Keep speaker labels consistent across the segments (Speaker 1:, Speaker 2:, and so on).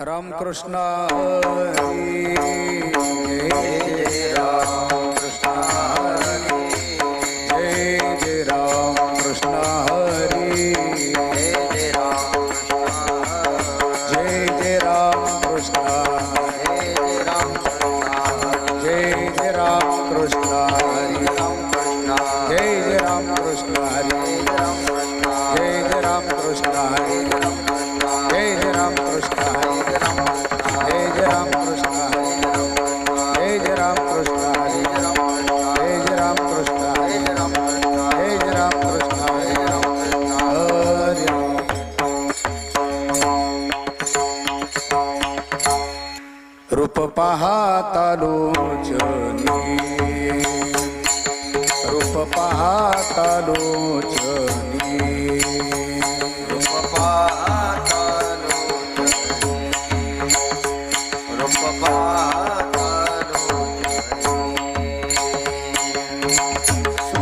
Speaker 1: रामकृष्ण हरी जय रामकृष्ण हरी जय रामकृष्ण हरी जय रामकृष्ण जय रामकृष्ण हरी जय रामकृष्ण हरी जय रामकृष्ण हरी जय रामकृष्ण हरी जय रामकृष्ण हरी जय रामकृष्ण हरी जय रामकृष्ण हरी जय रामकृष्ण हरी हरि रूप पाहता लोचनी रूप पाहता लोचनी
Speaker 2: रूप पाहता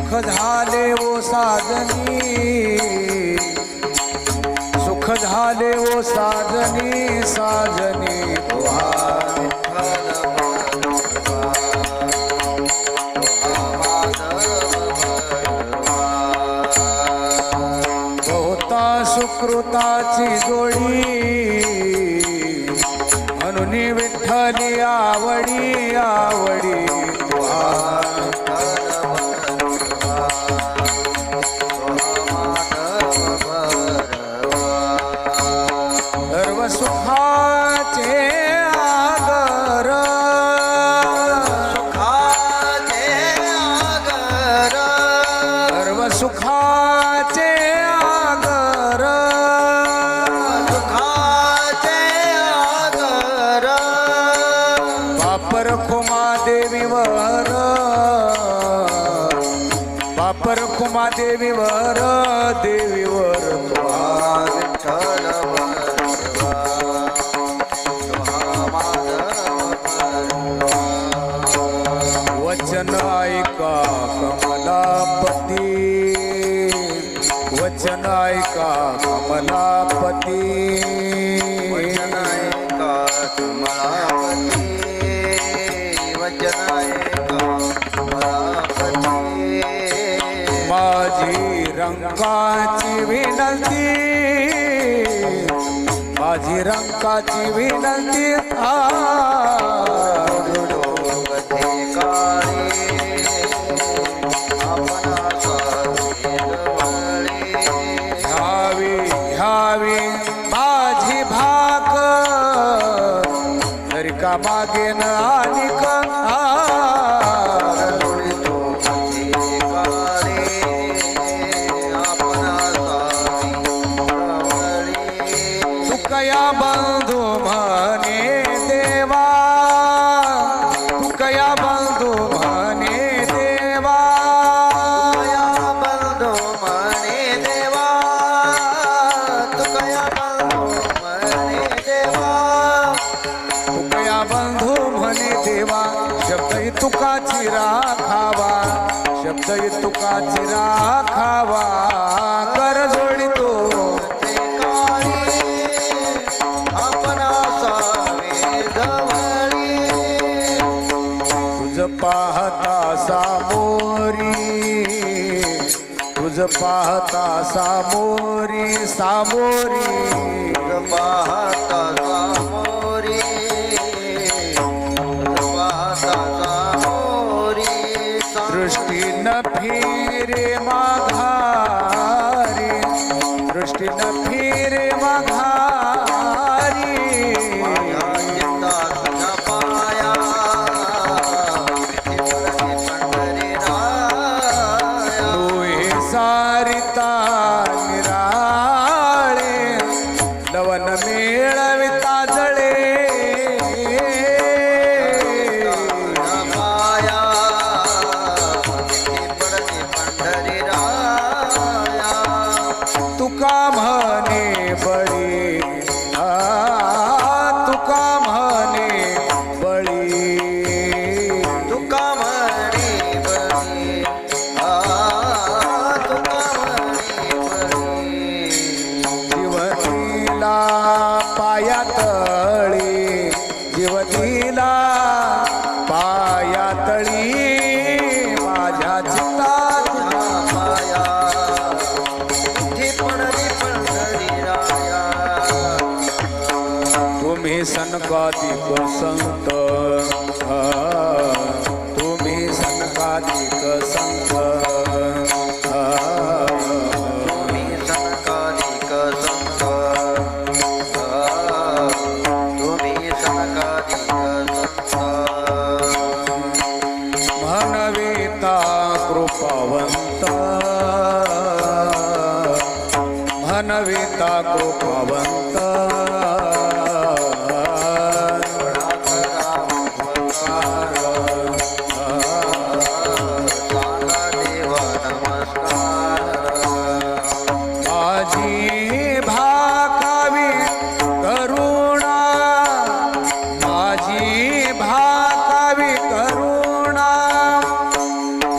Speaker 1: सुख झाले ओ साजनी सुख झाले ओ साजनी साजनी बहुता सुकृताची जोडी म्हणून विठ्ठली आवडी आवडी सर्व सुखाचे आगर सर्व सुखाचे आगर पापर खुमा देवीवर पापर खुमा देवीवर देवीवर वचन ऐका कमलापती वचन ऐका कमलापती माझी रंगाची विनंती माझी रंगाची विनंती घ्यावी घ्यावी माझी भाक तरी का मागेन आणि तुकया बंधू म्हणे देवा तुकया बंधू म्हणे देवा तुकया बंधू म्हणे देवा शब्द तुकाची राखावा शब्द तुकाची राखावा कर जोडितो पाहता सामोरी तुझ पाहता सामोरी सामोरी
Speaker 2: पाहता सामोरी
Speaker 1: दृष्टी न फिरे माघारी दृष्टी न फिरे माघारी सारिता निराळे लवन मेळ तुम्ही सनकादिक संत तुम्ही सनकादिक संत
Speaker 2: तुम्ही सनकादिक संत तुम्ही सनकादिक संत
Speaker 1: म्हणविता कृपावंत म्हणविता कृपावंत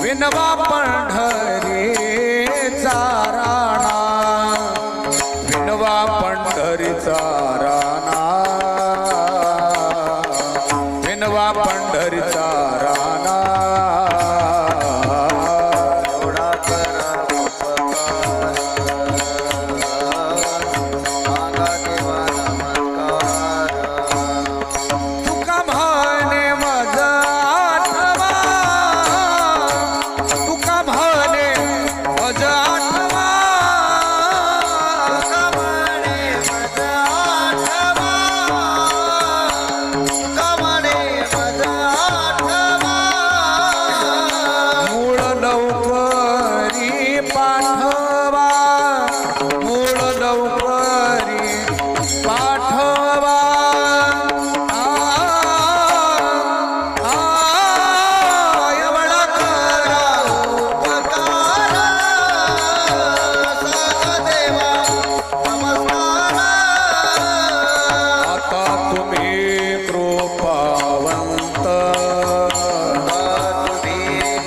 Speaker 1: विनवा पंढरीचा राणा विनवा पंढरीचा राणा विनवा पंढरीचा राणा
Speaker 2: एवढा करा उपकार सांगा देवा नमस्कार
Speaker 1: तुका म्हणे मज आठवा तुका म्हणे मज आठवा
Speaker 2: तुका म्हणे मज आठवा तुका म्हणे मज आठवा
Speaker 1: मूळ लवकरी पाठवा मूळ लवकरी पाठवा
Speaker 2: एवढा करा उपकार सांगा देवा नमस्कार
Speaker 1: आता तुम्ही कृपावंत
Speaker 2: तुम्ही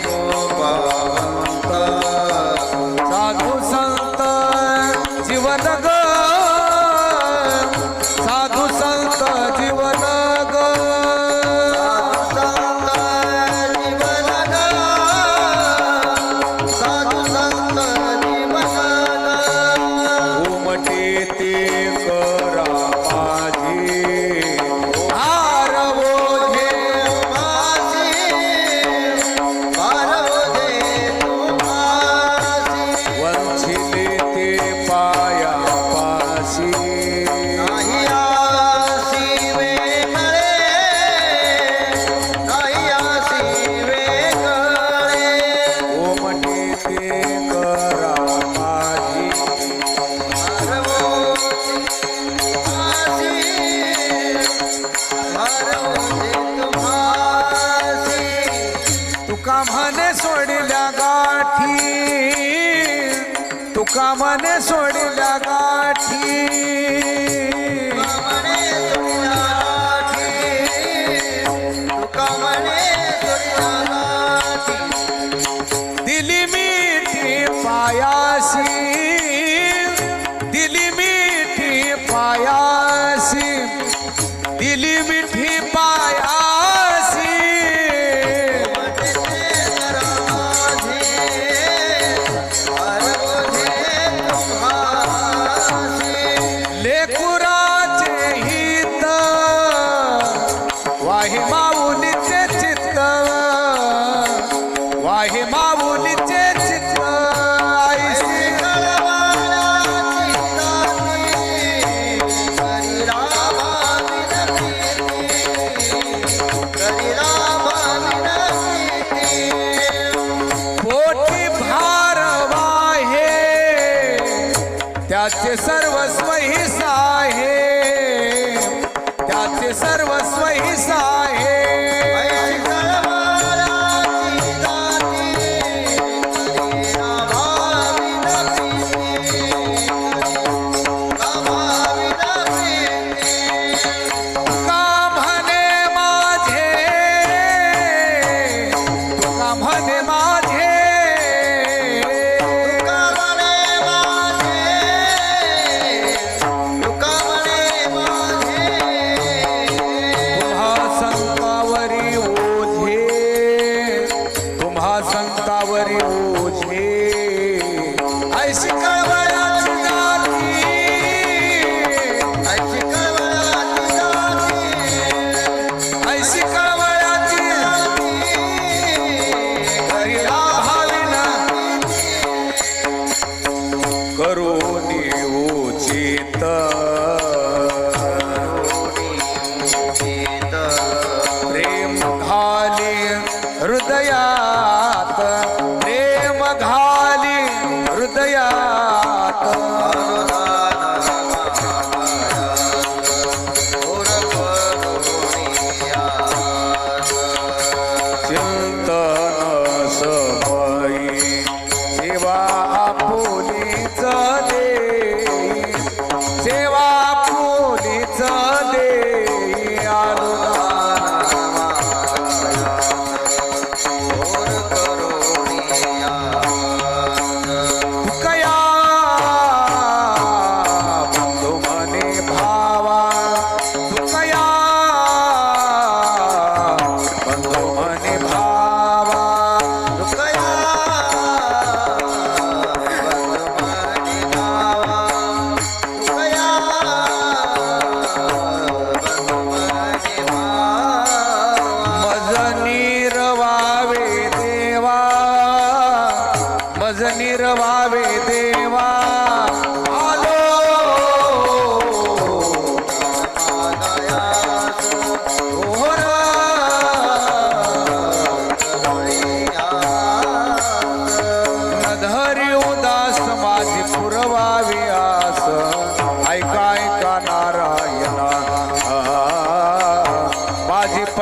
Speaker 2: कृपावंत
Speaker 1: साधू संत जीवन ग साधू संत जीवन ग
Speaker 2: संत जीवन साधू संत जीवन
Speaker 1: उमटे ते करा माझी हार ओझे
Speaker 2: माझी भारवजे तुम्हासी
Speaker 1: वंचिले ते पाया पाशी
Speaker 2: नाही आसी वेगळे नाही आसी वेगळे
Speaker 1: उमटे ते करा माझी तुका म्हणे सोडिल्या गाठी तुका म्हणे सोडिल्या गाठी दिली मिठी पायासी दिली मिठी पायासी दिली मिठी पायासी लेकुराचे हित वाहे माऊलीचे चित्त वाहे माऊलीचे चित्त आईसी पोटी भार वाहे त्याचे सर्वस्व हिस आहे त्याचे सर्वस्व हिस आहे तुका म्हणे माझे तुका म्हणे माझे पुन्हा संत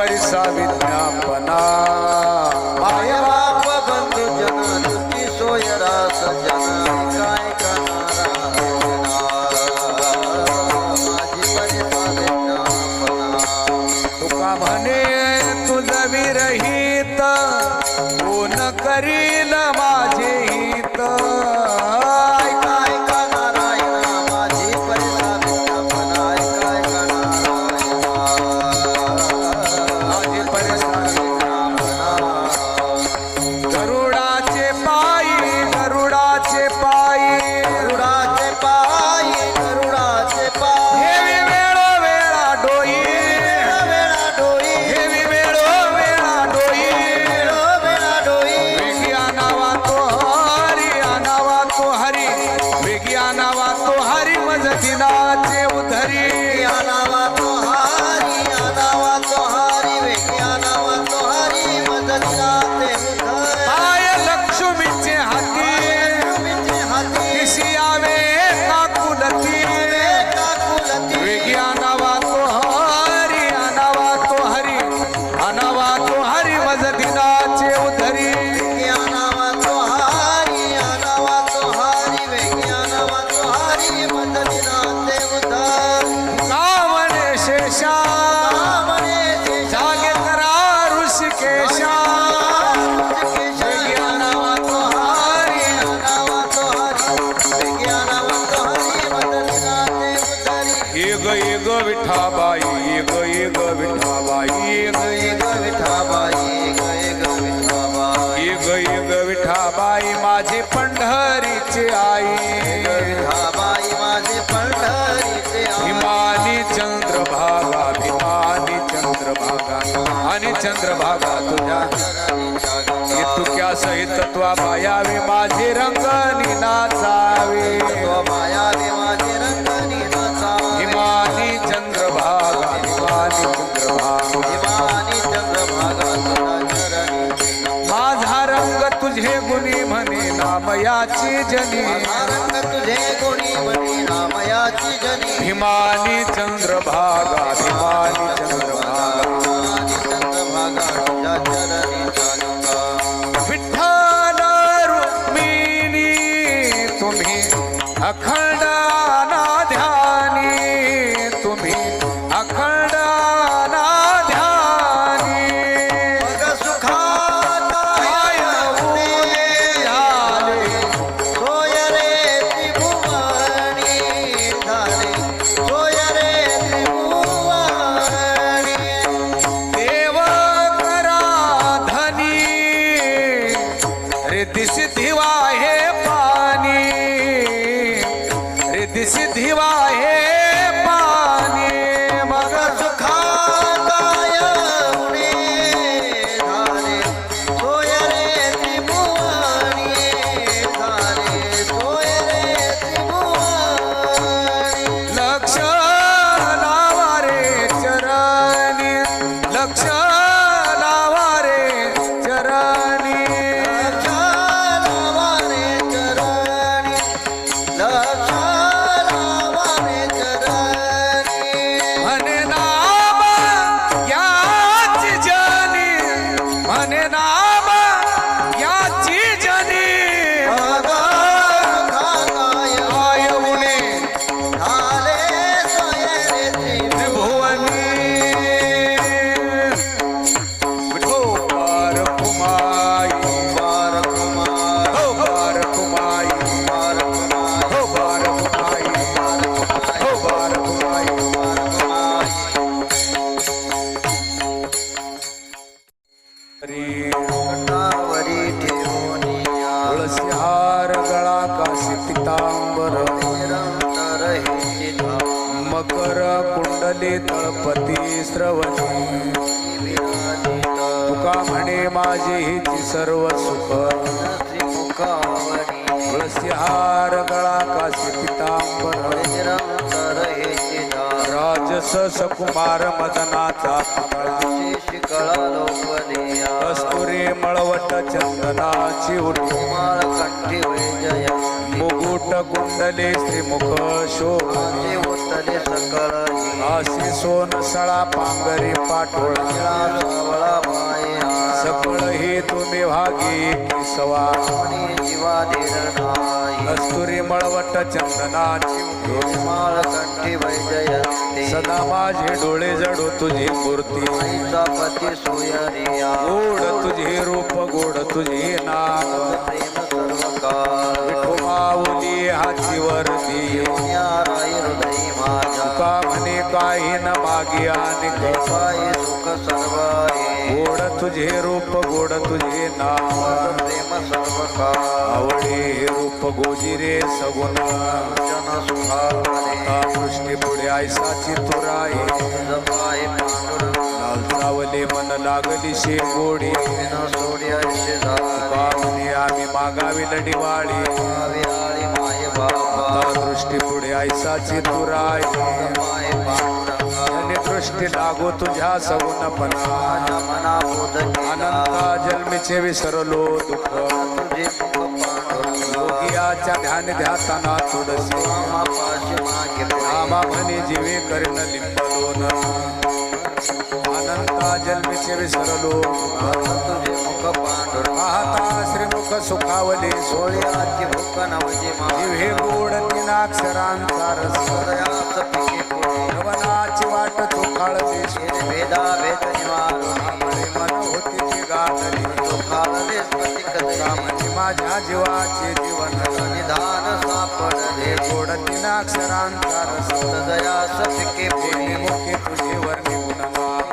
Speaker 1: परिसा विज्ञापना
Speaker 2: माय बाप बंधू जन तुझी सोय रास जन काय
Speaker 1: तुका म्हणे तुझ विरहित कोण करील माझे हित गरुडाचे पायी गरुडाचे पायी हेवी वेळो वेळा डोई हेवी वेळो वेळा डोई वेगी आनावा तो हरी वेगी आनावा तो हरी मज दिनाचे उधरी पाय लक्ष्मीचे हाती किशी आवे काकुलती वेगी आनावा तो हरी आनावा तो हरी आनावा तो हरी मज दिनाचे उधरी कामने शेषा जागे करा ऋषिकेशा वेगी आनावा तो हरी एक विठाबाई एक विठाबाई एक विठाबाई माझी पंढरीची आई हिमानी चंद्रभागा आणि चंद्रभागा तुझ्या तुक्या सहित त्वा मायावी माझी रंगनी नाचावी हिमानी चंद्रभागा माझा रंग तुझे गुणी म्हणे नामयाची जनी हिमानी चंद्रभागा विठ्ठल रुक्मिणी तुम्ही अखंड ध्यानी तुम्ही अखंड ध्यानी देव करा धनी रिद्धी सिद्धी वाहे पाणी रिद्धी सिद्धी वाहे पाणी मग लक्ष लावा रे चरणी लक्ष लावा रे चरणी म्हणे नाम याची जनी म्हणे नाम याची जनी आय उणे त्रिभुवनी विठो पार कुमाई हो पार कुमाई हो पार कुमाई हो पार कुमाई तुळसी हार गळा काशी पितांबर मकर कुंडली तळपती श्रवणी तुका म्हणे माझी हिची सर्व सुख तुळसी हार गळा काशी पितांबर राजस सकुमार मदनाचा पगळा कस्तुरी मळवट चंदनाची उठी
Speaker 2: कंठी जय
Speaker 1: मुकुट कुंडले श्रीमुख शोभे
Speaker 2: वाटले सकळही
Speaker 1: असे सोन सळा पांगरी पाटोळा
Speaker 2: सावळा माया
Speaker 1: सकळ हे तुम्ही भागी किसवा
Speaker 2: कोणी जीवा धीर नाही
Speaker 1: कस्तुरी मळवट चंदनाची
Speaker 2: माळ कंठी वैजयंती
Speaker 1: सदा माझे डोळे जडो तुझी मूर्ती
Speaker 2: आईचा पती सोयरिया
Speaker 1: गोड तुझे रूप गोड तुझे नाम
Speaker 2: प्रेम सर्व काळ
Speaker 1: विठू माऊली हाची वरती
Speaker 2: या राई हृदयी माझ्या
Speaker 1: का म्हणे काही न मागे आणि
Speaker 2: पायी सुख सर्व आहे
Speaker 1: गोड तुझे रूप गोड तुझे नाम
Speaker 2: प्रेम सर्व काळ
Speaker 1: आवडे रूप गोजिरे सगुण
Speaker 2: जन सुखावले
Speaker 1: सृष्टी पुढे ऐसाची तुराई
Speaker 2: जपाय पांडुरंग
Speaker 1: चावले मन लागली शे गोडी
Speaker 2: न सोड्याशी झाले
Speaker 1: पाहुणे आम्ही मागावी लढीवाळी
Speaker 2: आळी माय बाबा
Speaker 1: आता दृष्टी पुढे ऐसाची तुराई
Speaker 2: माय पांडुरंगा
Speaker 1: आणि दृष्टी लागो तुझ्या सगुणपणा
Speaker 2: माझ्या मना बोध केला
Speaker 1: अनंता जन्मीचे विसरलो दुःख
Speaker 2: तुझे मुख पांडुरंगा
Speaker 1: योगियाच्या ध्यान ध्याताना थोडसे
Speaker 2: मापाशी मागे
Speaker 1: आमा म्हणे जीवे करीन लिंबलोन अनंता जन्मीचे विसरलो
Speaker 2: तुझे मुख पांडुरंगा
Speaker 1: पाहता श्रीमुख सुखावले सोळे
Speaker 2: सोळ्याची भूक नवजी
Speaker 1: जिव्हे गोड तीनाक्षरांचा रस
Speaker 2: हृदयात पिके पुढे
Speaker 1: भवनाची वाट चोखाळते
Speaker 2: भेदा भेद निवारुणी
Speaker 1: मन होती जी गाजली
Speaker 2: सुखावले स्मृती कदली
Speaker 1: म्हणजे माझ्या जीवाचे जीवन
Speaker 2: निधान सापडले
Speaker 1: गोड तीनाक्षरांचा रस
Speaker 2: हृदयास पिके पुढे
Speaker 1: मुखे तुझे वर्णी गुणगान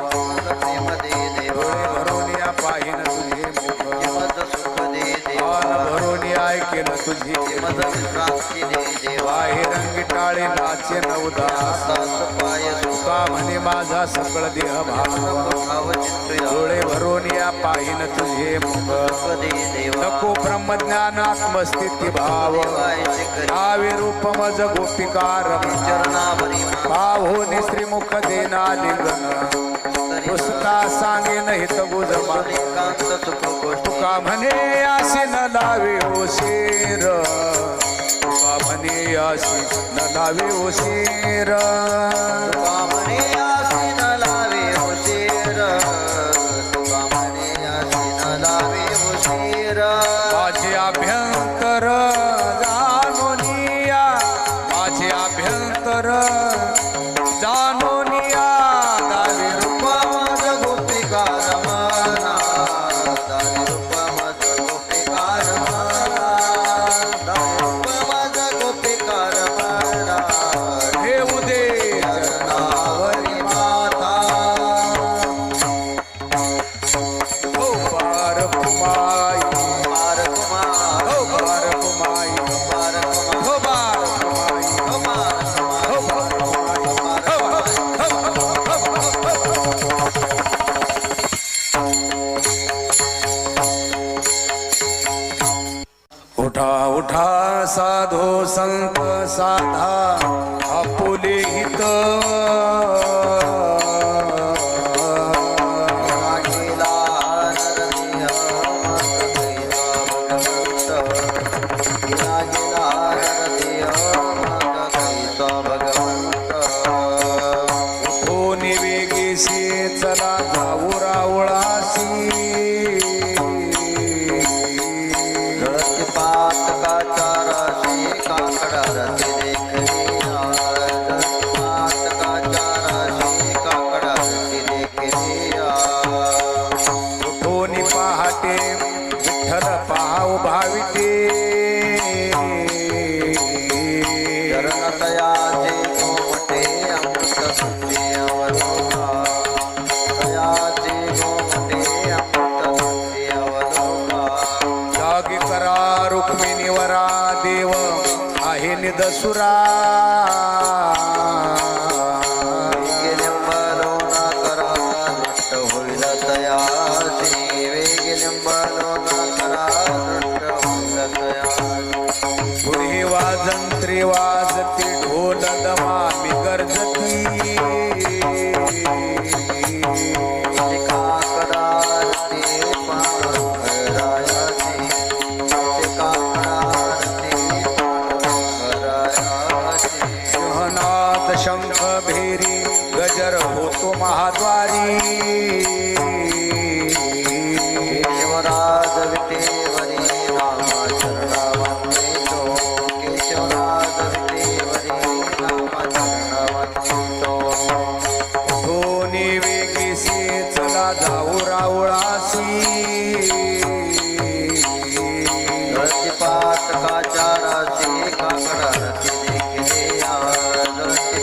Speaker 2: प्रेम दे देवा
Speaker 1: डोळे भरून या पाहिन तुझे मुख
Speaker 2: मद सुख दे
Speaker 1: कान
Speaker 2: देवा
Speaker 1: भरून ऐकेल तुझी
Speaker 2: मद विश्रांती दे देवा
Speaker 1: बाहेर रंगी टाळे नाचे नवदास
Speaker 2: सास पाय सुख
Speaker 1: का म्हणे माझा सकळ देह भाव
Speaker 2: भाव चित्तया
Speaker 1: डोळे भरून या पाहिन तुझे मुख
Speaker 2: सुख दे देवा
Speaker 1: नको ब्रह्मज्ञान आत्मस्थिती भाव
Speaker 2: देवायचे करी
Speaker 1: आवे रूप मज गोपिकार
Speaker 2: चरणावरी
Speaker 1: पाहोनी श्रीमुख देना लिंगन पुसता सांगे नाही गुजमा
Speaker 2: एकांत सुख गोष्टी
Speaker 1: तुका म्हणे आशी न लावे ओशीर तुका म्हणे आशी न लावे ओशीर
Speaker 2: तुकामणे आसी न लावे उशीर तुकामणे आसी न लावे उशीर
Speaker 1: माझे अभ्यंतर जाणोनिया माझे अभ्यंतर जाणोनिया दावी रूप
Speaker 2: मज गोपिका रमना दावी रूप मज गोपिका रमना दावी रूप मज गोपिका रमना
Speaker 1: हे उदे
Speaker 2: चरणावरी माता
Speaker 1: हो पार कुमाई
Speaker 2: पार कुमार
Speaker 1: हो पार कुमाई
Speaker 2: पार कुमार
Speaker 1: हो पार कुमाई
Speaker 2: कुमार
Speaker 1: हो पार कुमाई उठा उठा साधो संत साधा आपुले हित
Speaker 2: गेला नरसिंह गेला नरसिंह कैसा भगवंत
Speaker 1: तो निवेगेशी चला जाऊ रावळासी
Speaker 2: जळती पातकाच्या राशी काकडा रती देखलिया जळती पातकाच्या राशी काकडा रती देखलिया
Speaker 1: दोन्ही पहाटे विठ्ठल पाहाव भाविके
Speaker 2: चरणतयाचे गोमटे अमृत सुचे अवलोका तयाचे गोमटे अमृत सुचे अवलोका
Speaker 1: जागी करा रुक्मिणीवरा देव आहे निदसुरा
Speaker 2: वेगिलिंबलो न करा दृष्ट होईल तयासी वेगिलिंबलो न करा दृष्ट होईल तयासी
Speaker 1: पुढे वाजंत्री वाजती ढोल दमामी गर्जती
Speaker 2: काकडारती पांडुरंगरायाची काकडारती पांडुरंगरायाची
Speaker 1: शहनाद द्वारी
Speaker 2: केशवराज विटेवरी नामचरणावन्वितो केशवराज विटेवरी नामचरणावन्वितो
Speaker 1: दोन्ही वेगीसी चला जाऊ रावळासी
Speaker 2: पातकाच्या राशी काकडारती देखिले या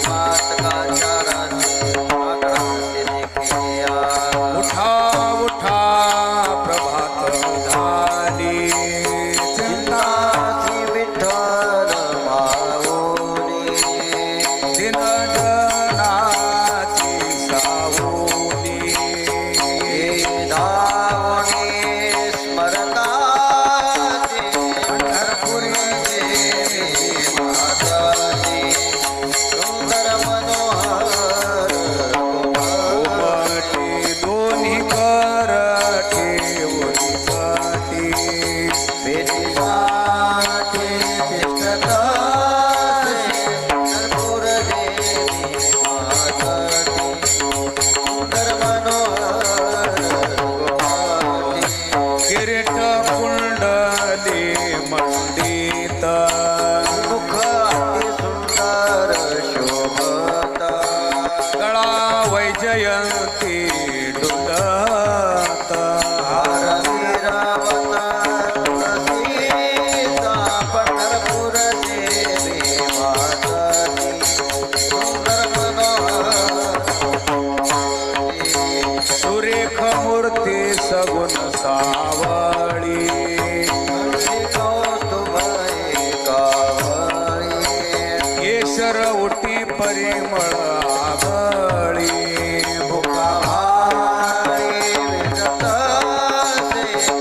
Speaker 2: पातकाच्या राशी काकडारती देखिले या
Speaker 1: उठा उठा प्रभात झाली
Speaker 2: चिंताची विठ्ठल माऊली
Speaker 1: दिनजनाची सावली
Speaker 2: धावणे स्मरताची पंढरपुरी देवी माताची सुंदर मनोहर
Speaker 1: कोमटी दोन्ही कर ठेवून पटी
Speaker 2: भेटीसाठी तिष्ठताचे पंढरपूर देवी माताची सुंदर मनोहर गोपाटी
Speaker 1: किरीट कुंडली मंडित
Speaker 2: मुख अति सुंदर शोभत
Speaker 1: गळा वैजयंती डुलत
Speaker 2: हारवीरावत तुळसीचा पंढरपूर देवी माताची सुंदर मनोहर
Speaker 1: सुरेख मूर्ती सगुण सावळी केशर उटी परिमळ आगळी भुका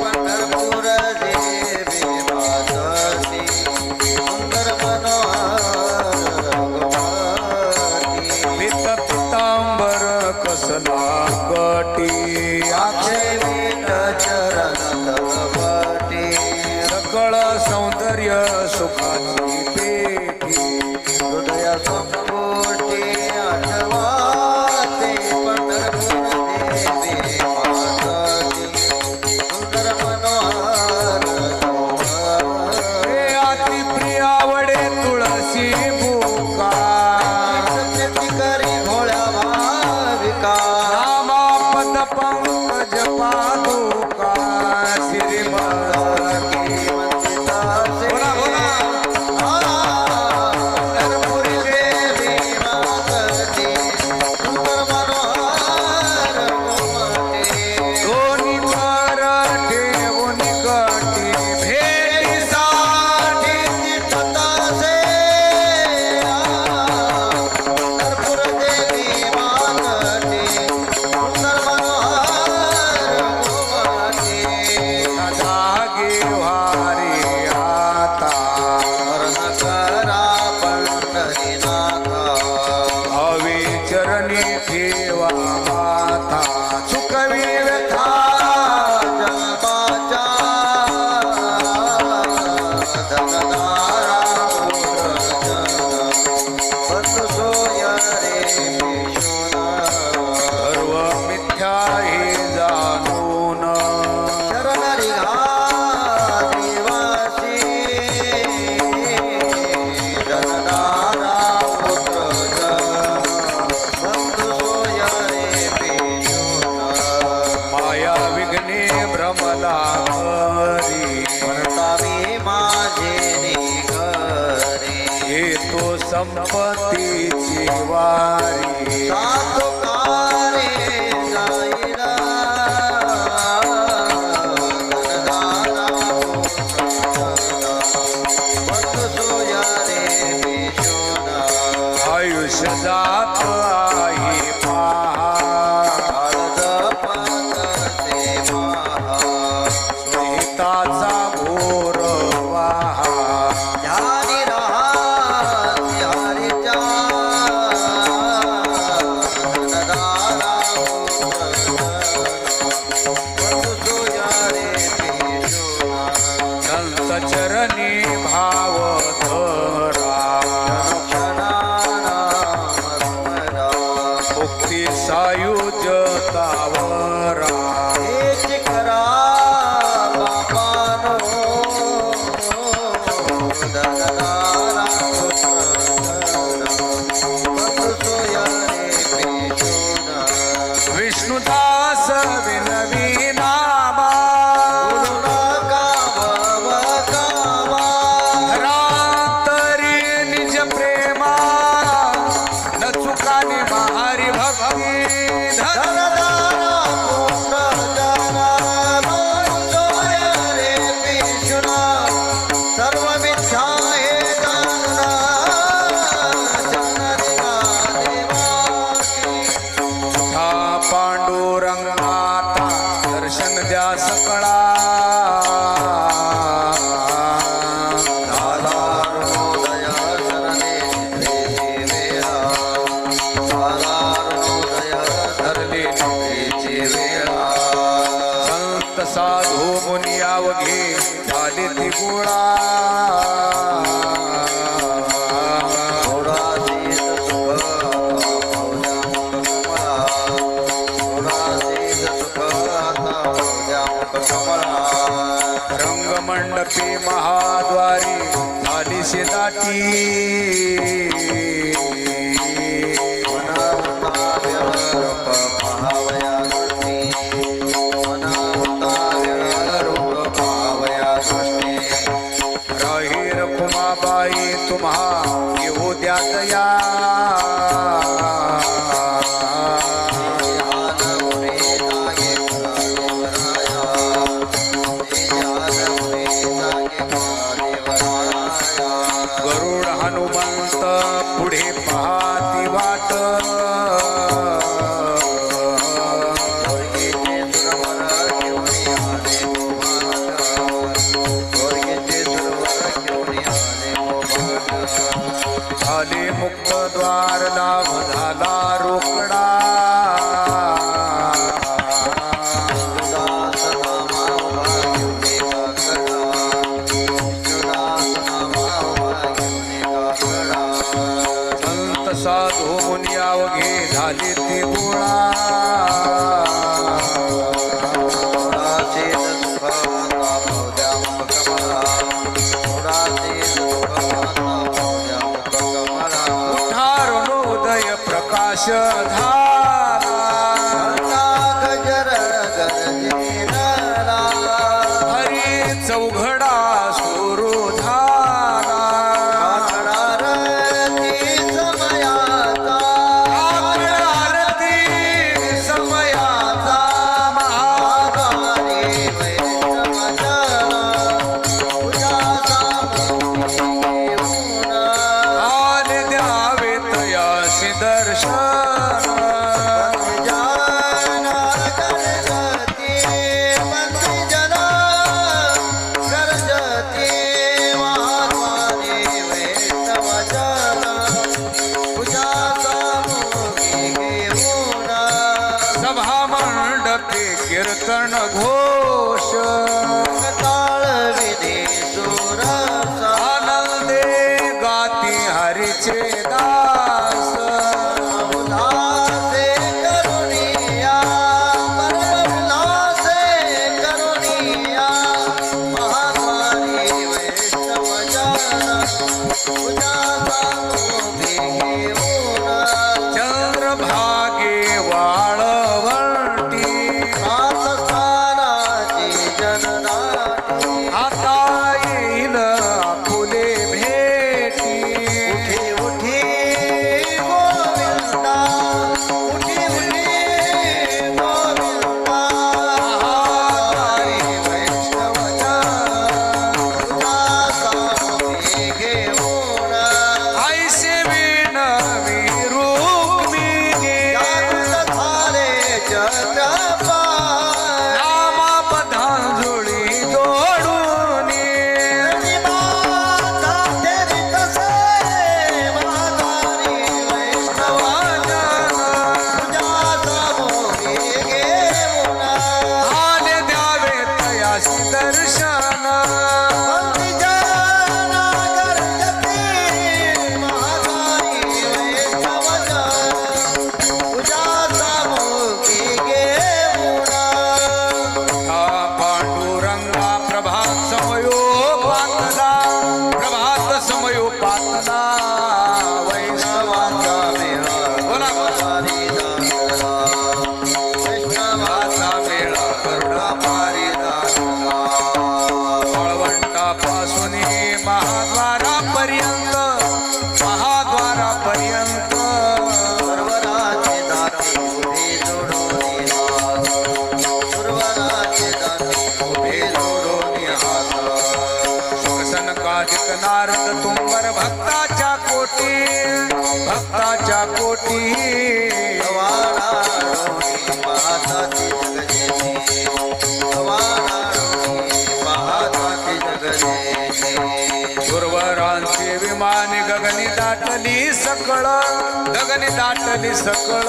Speaker 2: पंढरपूर देवी माताची सुंदर मनोहर
Speaker 1: पित पितांबर कसला गटी
Speaker 2: चरण तलवटी
Speaker 1: सकळ सौंदर्य सुखाची पेटी
Speaker 2: हृदय संकोटी आठवाते पंढरपूर देवी माताची सुंदर मनोहर
Speaker 1: हे अति प्रियावडे तुळशी भूका
Speaker 2: सत्यती करी भोळ्या भाविका
Speaker 1: नामा पद पंकज पादुका श्रीमद बोला बोला
Speaker 2: पंढरपुरी देवी माताची सुंदर मनोहर गोमटी
Speaker 1: दोन्ही कर ठेवून गटी भेटीसाठी
Speaker 2: पंढरपूर देवी माताची सुंदर मनोहर गोमटी
Speaker 1: जागे वारी आता
Speaker 2: स्मरण करा पंढरीनाथा
Speaker 1: हवी चरणी ठेवा माथा चुकवी व्यथा
Speaker 2: जन्माच्या धनदारा बंधू सोय रे पेशोना
Speaker 1: सर्व मिथ्या हे जाणून
Speaker 2: शरण रिघा देवासी धनदारा पुत्र बंधू सोय रे पेशोना
Speaker 1: माया विघ्ने भ्रमला घरी
Speaker 2: परतावे माझे निघरे
Speaker 1: येतो संपत्तीची वारी
Speaker 2: साधुकारे जाईला धनदारा बंधू सोय रे पेशोना
Speaker 1: आयुष्य जात आहे पहा
Speaker 2: हळद पातसे महा
Speaker 1: स्मिताचा घोर वाहा
Speaker 2: ध्यानी रहा हरिच्या धनदारा बंधू सोय रे पेशोना
Speaker 1: संत चरणी भाव धरा
Speaker 2: क्षणानाम स्मरा
Speaker 1: मुक्ती सायुज पूजतावरा
Speaker 2: हेच करा बापानो दरदारा बंधू सोयारे पेशोना
Speaker 1: विष्णुदास विनवी नामा धरांतरी निज प्रेमा न चुकाने महारी भक्ती धर
Speaker 2: सर्व मिथ्या हे जाणूना चंद्रिका देवाची
Speaker 1: हा पांडुरंगाता दर्शन द्या सकळा
Speaker 2: दादारुणोदय शरणे वेळा दादारुणोदय
Speaker 1: धरले
Speaker 2: शरणेची वेळा
Speaker 1: संत साधू मुनी अवघे झाले ती गोळा
Speaker 2: थोडासी सुख पावल्या मुखकमळा थोडासी सुख पावल्या मुखकमळा
Speaker 1: रंगमंडपे महाद्वारी झाली शेदाटी
Speaker 2: रूप पाहावया दृष्टी रूप पाहावया दृष्टी
Speaker 1: राही रखुमाबाई तुम्हा येऊ द्या दया गरुड हनुमंत पुढे पाहती वाट झाले मुक्त द्वार लाभ झाला रोकडा संत साधू मुनी अवघे झाले ती गोळा उद्धारणोदय प्रकाश झाला हरी चौघडा सुरू झाला आरती समयाचा आल द्यावे तयासी दर्शन सभा मंडपे कीर्तन घोष आनंदे गाती हरीचे दास चंद्रभागे वाळवंटी
Speaker 2: जननाटी
Speaker 1: सकळ गगनी दाटली सकळ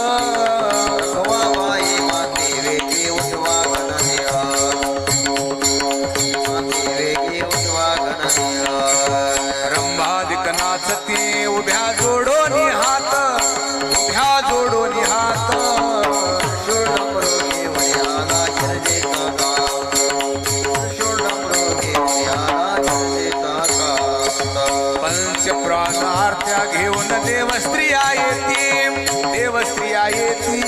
Speaker 2: रखवाबाई माती वेगी उठवा गणनिया माती वेगी उठवा गणनिया
Speaker 1: रंभादिक नाचती उभ्या जोडोनी हात उभ्या जोडोनी हात
Speaker 2: शूर्णमृगे वयाला चर्जेता गात शूर्णमृगे वयाला चर्जेता गात
Speaker 1: पंच प्राणार्थ्या घेऊन देवस्त्रिया येती देवस्त्रिया येती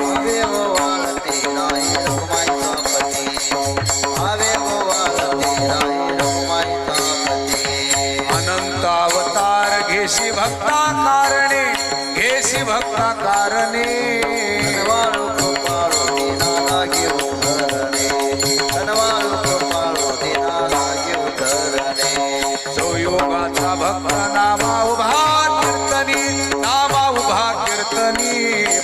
Speaker 2: आवे वाळते नाही रखमाईचा पती आवे वाळते नाही रखमाईचा पती
Speaker 1: अनंत अवतार घेशी भक्ता कारणे घेशी भक्ता कारणे
Speaker 2: धनवाळू कृपाळू दिनाला घेऊ धरणे धनवाळू कृपाळू दिनाला घेऊ धरणे
Speaker 1: योगाचा भक्त नामा उभा कीर्तनी नामा उभा कीर्तनी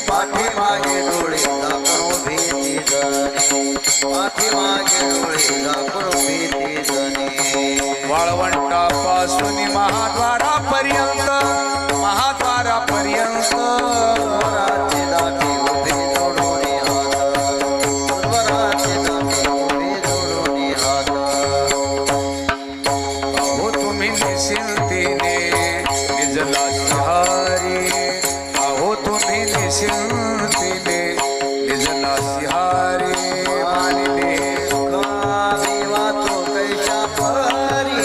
Speaker 2: पाठीमागे डोळे दाखवून भीती जणे पाठीमागे डोळे दाखवून भीती जणे
Speaker 1: वाळवंटापासून महाद्वारापर्यंत महाद्वारापर्यंत
Speaker 2: वराचे दाटे उभे जोडून हात वराचे दाटे उभे जोडून हात
Speaker 1: अहो तुम्ही निशिंतीने निजला सिहारी अहो तुम्ही निशिंतीने निजला सिहारी मानिले
Speaker 2: सुखावी वाचो कैशा परी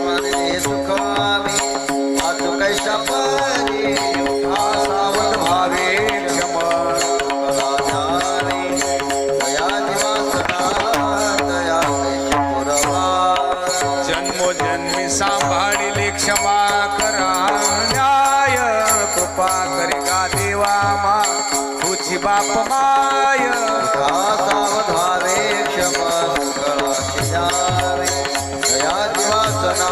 Speaker 2: मानले सुखावी वाचो कैशा परी
Speaker 1: सावध भावे क्षम
Speaker 2: राजावी दया दिवासना दया कैश पुरवा
Speaker 1: जन्मोजन्मी सांभाळिले क्षमा करा न्याय कृपा करी का देवा मा तुझी बाप माय
Speaker 2: सावधावे क्षमा कळाशी जावे दया दिवासना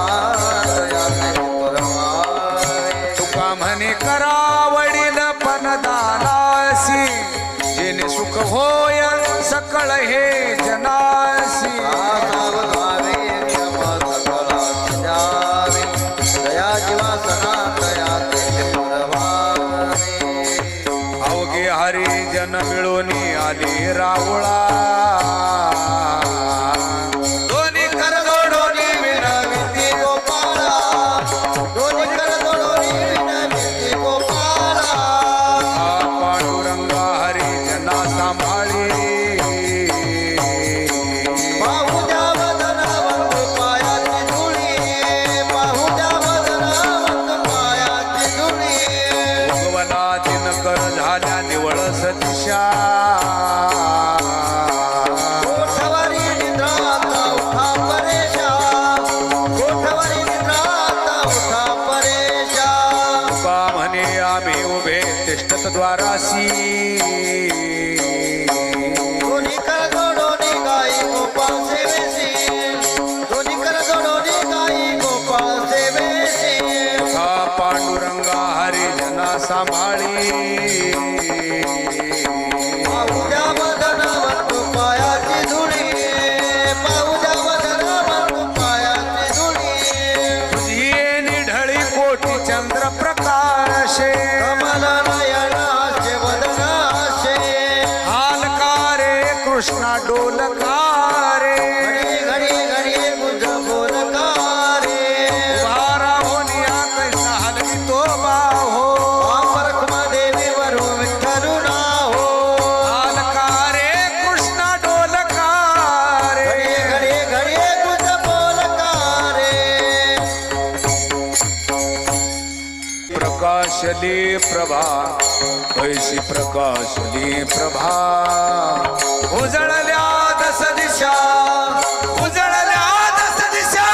Speaker 2: दया कैश पुरवावे
Speaker 1: तुका म्हणे करावडील पणदानासी जेणे सुख होय सकळ हे जनासी
Speaker 2: सावधावे क्षमा कळाशी जावे दया दिवासना दया कैश पुरवावे
Speaker 1: अवघे हरी जन मिळूनी आले रावळा दोन्ही कर जोडोनी
Speaker 2: विनविती गोपाला दोन्ही कर जोडोनी विनविती गोपाला
Speaker 1: पांडुरंगा हरी जना सांभाळी
Speaker 2: पाहू द्या वदनावंत पायाची धुळी पाहू द्या वदनावंत पायाची धुळी
Speaker 1: भगवना दिनकर झाल्या निवळ सदिशा
Speaker 2: कोठवरी निद्राता उठा परेशा कोठवरी निद्राता उठा परेशा
Speaker 1: तुका म्हणे आम्ही उभे तिष्ठत द्वारासी
Speaker 2: दोन्ही कर जोडोनी गाई गोपाळ सेवेसी दोन्ही कर जोडोनी गाई गोपाळ सेवेसी
Speaker 1: हा पांडुरंगा हरी जना सांभाळी
Speaker 2: पाहू द्या वदनावंत पायाची धुळी पाहू द्या वदनावंत पायाची धुळी
Speaker 1: तुझी निढळी कोटी चंद्र प्रकाशे
Speaker 2: कमल नयनाचे वदनाशे
Speaker 1: हालकारे कृष्णा डोलकारे
Speaker 2: घडी घडी घडी गुज बोलकारे
Speaker 1: वारा होनिया कैसा हलवी तो बाहो
Speaker 2: वापरखमा देवी वरू विठ्ठलू नाहो
Speaker 1: हालकारे कृष्णा डोलकारे
Speaker 2: घडी घडी घडी गुज बोलकारे
Speaker 1: प्रकाशली प्रभा कैसी प्रकाशली प्रभा उजळल्या दस दिशा उजळल्या दस दिशा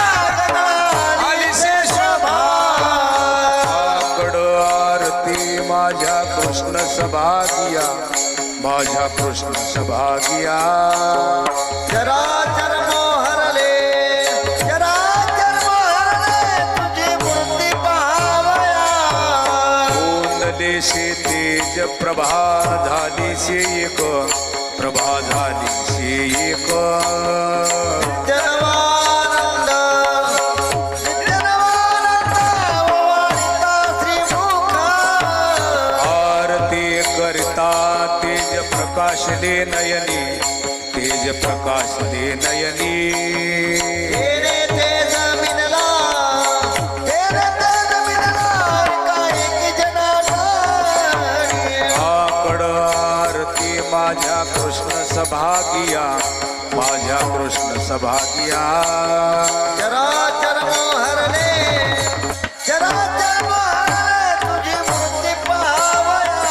Speaker 1: आलिशेष कड आरती माझ्या कृष्ण सभागिया माझ्या कृष्ण सभागिया
Speaker 2: चराचर मोहरले चराचर मोहरले तुझी मूर्ती पाहावया
Speaker 1: कोंदलेशे तेज प्रभा झालीशे एक प्रभा झालीशे एक
Speaker 2: जनवानंद जनवानंद ओवाळिता
Speaker 1: प्रकाशले नयनी तेज प्रकाशले नयनी
Speaker 2: तेरे तेज मिनला तेरे तेज मिनला एकाएकी जनार्दनी
Speaker 1: आकड आरती माझ्या कृष्ण सभागिया माझ्या कृष्ण सभागिया
Speaker 2: चराचर मोहरले चराचर मोहरले तुझी मूर्ती पाहावया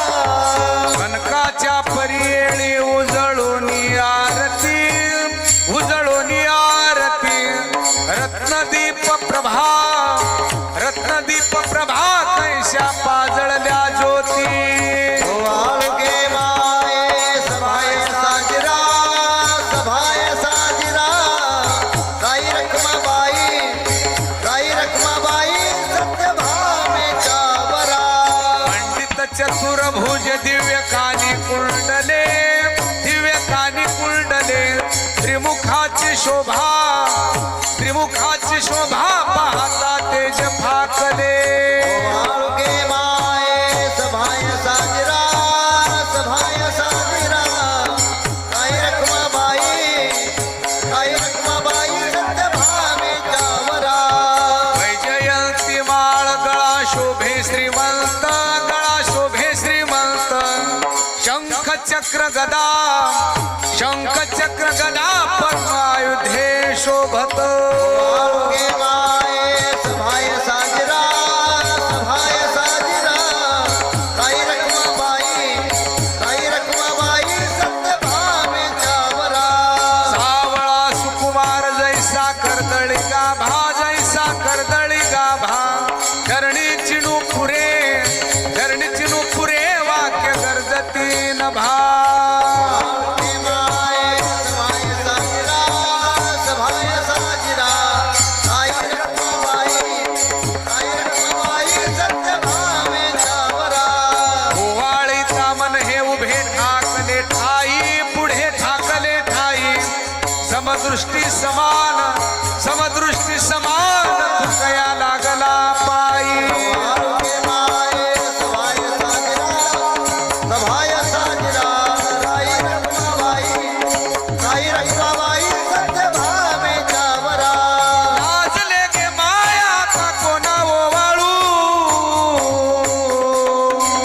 Speaker 1: कनकाच्या परियेळी उजळून आरती रत्नदीप प्रभा कैशा पाजळल्या ज्योती
Speaker 2: वाळगे माये सभाय साजरा गाई रखमाबाई सत्यभामेच्या वरा
Speaker 1: पंडित चतुर्भुज दिव्य कानी कुंडले त्रिमुखाची शोभा पाहता तेज फाकले
Speaker 2: वाळगे माये सभाय साजरा गाई रखमाबाई सत्यभामेच्या वरा
Speaker 1: वैजयंती माळ गळा शोभे श्रीमंत शंख चक्र गदा पद्मायुधे शोभत
Speaker 2: वाळगे माये सभाय साजरा गाई रखमाबाई सत्यभामेच्या वरा
Speaker 1: सावळा सुकुमार जैसा कर्दळी गाभा धरणी चिनुपुरे वाक्य गर्जती नभा समदृष्टी समान थुकया लागला पायी लाजले गे माया का कोणा ओवाळू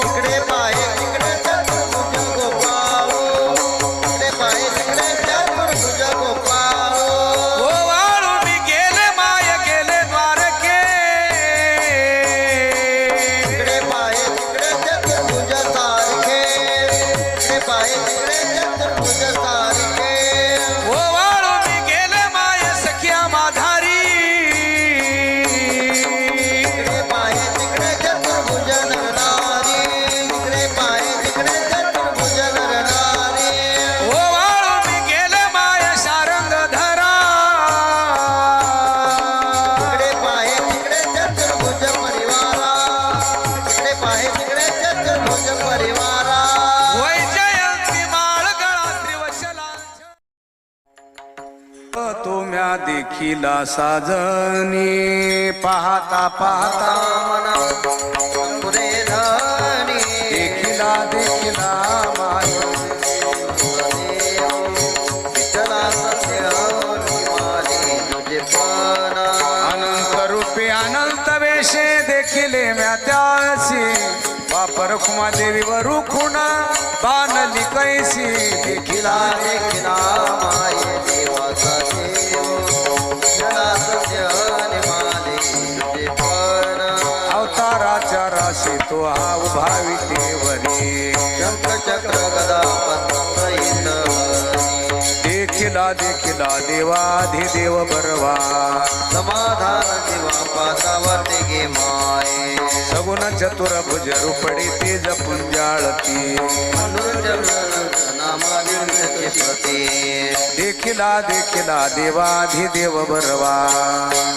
Speaker 2: इकडे पाय तिकडे चतुर्भुज गोपाळ इकडे पाय तिकडे चतुर्भुज गोपाळ
Speaker 1: ओवाळू मी गेले द्वारके
Speaker 2: इकडे पाय तिकडे चतुर्भुज सारखे इकडे पाय तिकडे चतुर्भुज सारखे
Speaker 1: ओवाळू मी गेले माय सख्या माधारी
Speaker 2: इकडे पाय तिकडे चतुर्भुज नरनारी इकडे पाय तिकडे चतुर्भुज नरनारी
Speaker 1: ओवाळू मी गेले माय शारंग धरा
Speaker 2: इकडे पाय तिकडे चतुर्भुज परिवारा इकडे पाय तिकडे चतुर्भुज परिवारा
Speaker 1: वैजयंती माळ गळा त्रिवशला तुम्या देखिला साजनी पाहता
Speaker 2: मना पुरे धनी
Speaker 1: देखिला माय
Speaker 2: विठ्ठला सत्य निवाली तुझे पणा
Speaker 1: अनंत रूपी अनंत वेशे देखिले म्या त्यासी वापर देवी वरू खुणा बानली कैसी देखिला
Speaker 2: देखिला माये देवाचा देव विठ्ठला सत्य निवाली तुझे पणा
Speaker 1: अवताराच्या राशी तो हा उभा विटेवरी
Speaker 2: शंख चक्र गदा पद्म
Speaker 1: देखिला देवाधिदेव बरवा
Speaker 2: समाधान दिवा पातावरती गे माये
Speaker 1: सगुण चतुर्भुज रूपडी तेज पुंजाळती
Speaker 2: नामाविंदचे प्रती
Speaker 1: देखिला देवाधिदेव बरवा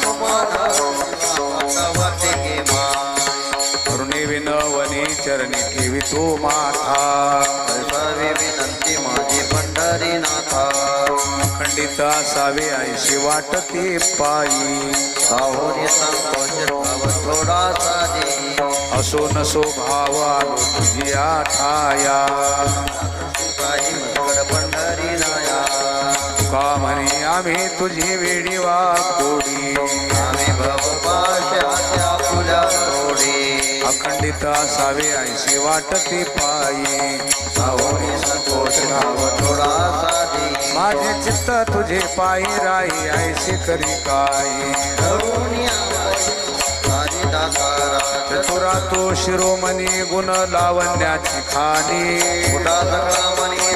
Speaker 2: समाधान दिवा पातावरती गे माये
Speaker 1: करुणे विनवनी चरणी ठेवी तो माथा
Speaker 2: सर्वे विनंती माझी पंढरीनाथा
Speaker 1: खंडित असावे ऐशी वाटते पायी
Speaker 2: साहोरी संकोच भाव थोडासा दे
Speaker 1: असो नसो भाव आलो तुझी आठाया
Speaker 2: काय
Speaker 1: तुका म्हणे आम्ही तुझी वेडी वाकोडी
Speaker 2: आम्ही भवपाशाच्या फुल्या तोडी
Speaker 1: अखंडित असावे ऐशी वाटती पायी
Speaker 2: सावणी संतोष भाव थोडा साधी
Speaker 1: माझे चित्त तुझे पायी राही ऐशी करी काही चतुरा तो शिरोमणी गुण लावण्याची खाणी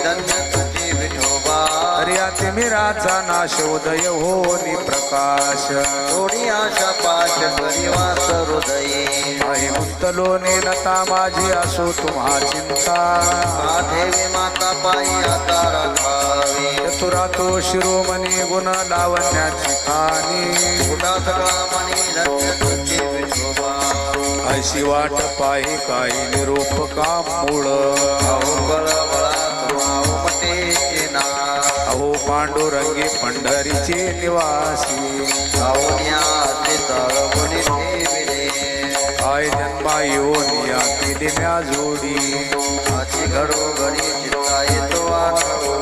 Speaker 2: धन्य तुझी विठोबा
Speaker 1: हरियाती मिराचा नाश उदय होनी प्रकाश
Speaker 2: थोडी आशा पाश करिवास हृदयी
Speaker 1: आई गुंतलो नेलता माझी असो तुम्हा चिंता
Speaker 2: देवी माता पायी आता राखावी
Speaker 1: चतुरा तो शिरोमणी गुण लावण्याची खाणी
Speaker 2: धन्य तुझी विठोबा
Speaker 1: ऐशी वाट पाही काही निरूप का मूळ
Speaker 2: अहो बळबळा तुम्हा मतेचे ना
Speaker 1: अहो पांडुरंगी पंढरीचे निवासी
Speaker 2: सावण्याचे तळबुडी ठेविले
Speaker 1: आय जन्मा येऊन या केली म्या जोडी
Speaker 2: अशी घडोघडी चित्ता येतो आठवो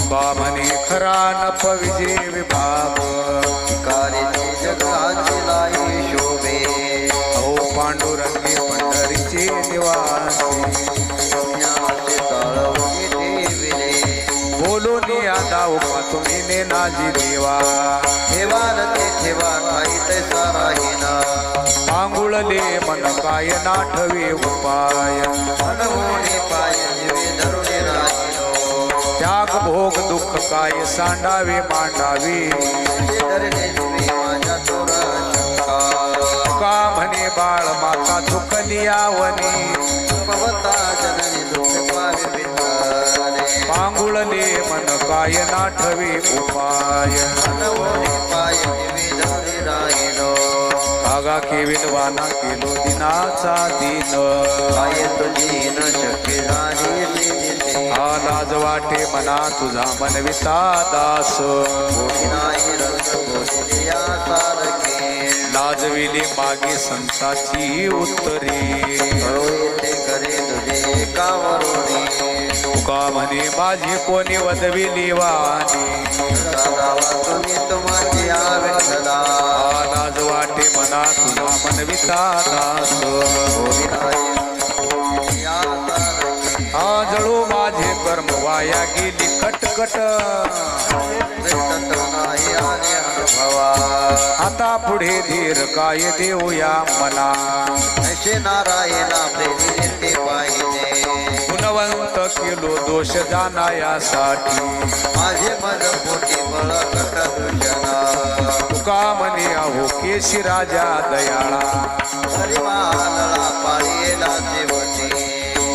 Speaker 1: बा म्हणे खरा नफ विजय विभाग
Speaker 2: कारिती जगाची लाई शोभे
Speaker 1: अहो पांडुरंगी पंढरीचे निवासी
Speaker 2: पुण्याचे तळबुडी ठेविले
Speaker 1: बोलून या दाव तुम्ही ने नाजी देवा
Speaker 2: ठेवाल ते ठेवा ठाई तैसा राहीना
Speaker 1: पांगुळले मन काय नाठवे उपाय
Speaker 2: मनमोने पाय जीवे धरुणे राहिलो
Speaker 1: त्याग भोग दुःख काय सांडावे मांडावे
Speaker 2: धरणे जीवे माझ्या तोरा शंका
Speaker 1: का म्हणे बाळ माता चुकली आवनी
Speaker 2: पवता जननी दुःख पावे बिंदरे
Speaker 1: पांगुळले मन काय नाठवे उपाय
Speaker 2: मनमोने पाय जीवे धरुणे राहिलो
Speaker 1: आगा केविलवाना केलो दिनाचा दिन
Speaker 2: पाय तुझी न शक्य झाली दिसे
Speaker 1: हा लाज वाटे मना तुझा मनविता दास
Speaker 2: कोणी नाही रस कोणी या सारखे
Speaker 1: लाजविली मागे संताची उत्तरी
Speaker 2: करो येते करे तुझे कावरुणी
Speaker 1: तुका म्हणे माझी कोणी वदविली वाणी
Speaker 2: सदावा तुम्ही तुम्हाची आवेशला
Speaker 1: हा लाज वाटे मना तुझा मनविता दास
Speaker 2: कोणी नाही या सारखे
Speaker 1: हा जळू माझे कर्म वाया गेली कटकट
Speaker 2: भेटत नाही आले अनुभवा
Speaker 1: आता पुढे धीर काय देऊया मना
Speaker 2: ऐसे नारायणा प्रेमी ते पाहिजे
Speaker 1: गुणवंत केलो दोष जाणायासाठी
Speaker 2: माझे मन पोटी बळकट दुषणा
Speaker 1: तुका म्हणे अहो केशी राजा दयाळा
Speaker 2: हरिमालला पाळीला जेवटी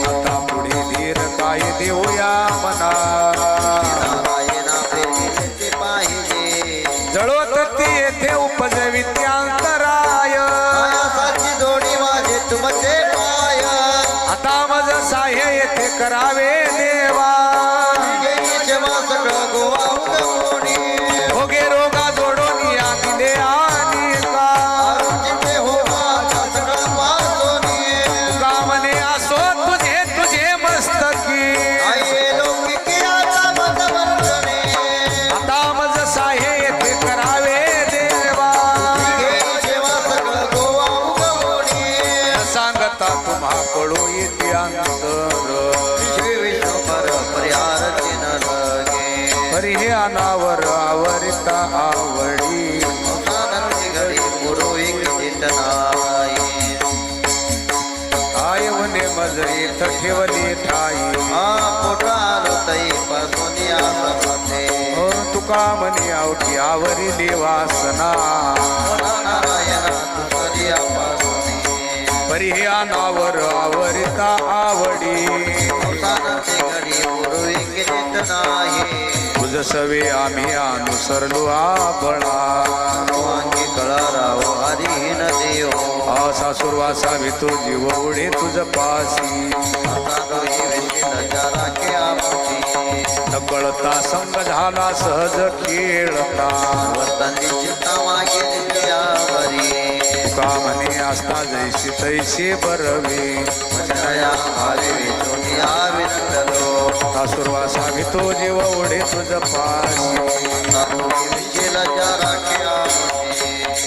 Speaker 1: आता पुढे धीर काय देऊया मना
Speaker 2: नारायणा प्रेमी ते पाहिजे
Speaker 1: जळोत ती येथे उपजवित्यांतराय
Speaker 2: मायासाची जोडी माझे तुमचे पाय
Speaker 1: आता मज साह्य येथे करावे देवा
Speaker 2: जेव्हा सगळं गोवा उगवणी
Speaker 1: भोगे रोगा जोडून या दिले आणि का
Speaker 2: आरुचिते होता सगळं पासोनी
Speaker 1: तुका म्हणे असो तुझे तुझे मस्तकी
Speaker 2: आई लौकिकियाचा मतवर्तने
Speaker 1: आता मज साह्य येथे करावे देवा
Speaker 2: जेव्हा सगळं गोवा उगवणी
Speaker 1: सांगता तुम्हा कळू येते अंतर
Speaker 2: श्री विश्वभर परिहार चिन्ह लगे
Speaker 1: हरी हे अनावर आवरिता आवडी
Speaker 2: अवसानाची घडी पुरोहित चितनाई
Speaker 1: आय म्हणे मज येथ ठेवली ठाई
Speaker 2: पोटालो तई पासून या प्रपथे
Speaker 1: तुका म्हणे आवठी आवरिली वासना
Speaker 2: नारायणा तुझ्या पासून
Speaker 1: परी हे अनावर आवरिता आवडी
Speaker 2: अवसानाची घडी पुरोहित चितनाई
Speaker 1: तुझ सवे आम्ही अनुसरलो आबळा
Speaker 2: वांगी कळा राव हरिहीन देव
Speaker 1: आसा सुरवासा भितो जीव उडे तुझ पासी
Speaker 2: आता दोही विशील चाराके आपुची
Speaker 1: नकळता संग झाला सहज खेळता
Speaker 2: वर्तनी चित्ता मागे नित्यावरी
Speaker 1: तुका म्हणे असता जैशी तैसे बरवे
Speaker 2: वचनया भावी विचून या विनंतलो
Speaker 1: सासुरवासा तो जीव ओढे तुझ पाशी
Speaker 2: विजेलाच्या राख्या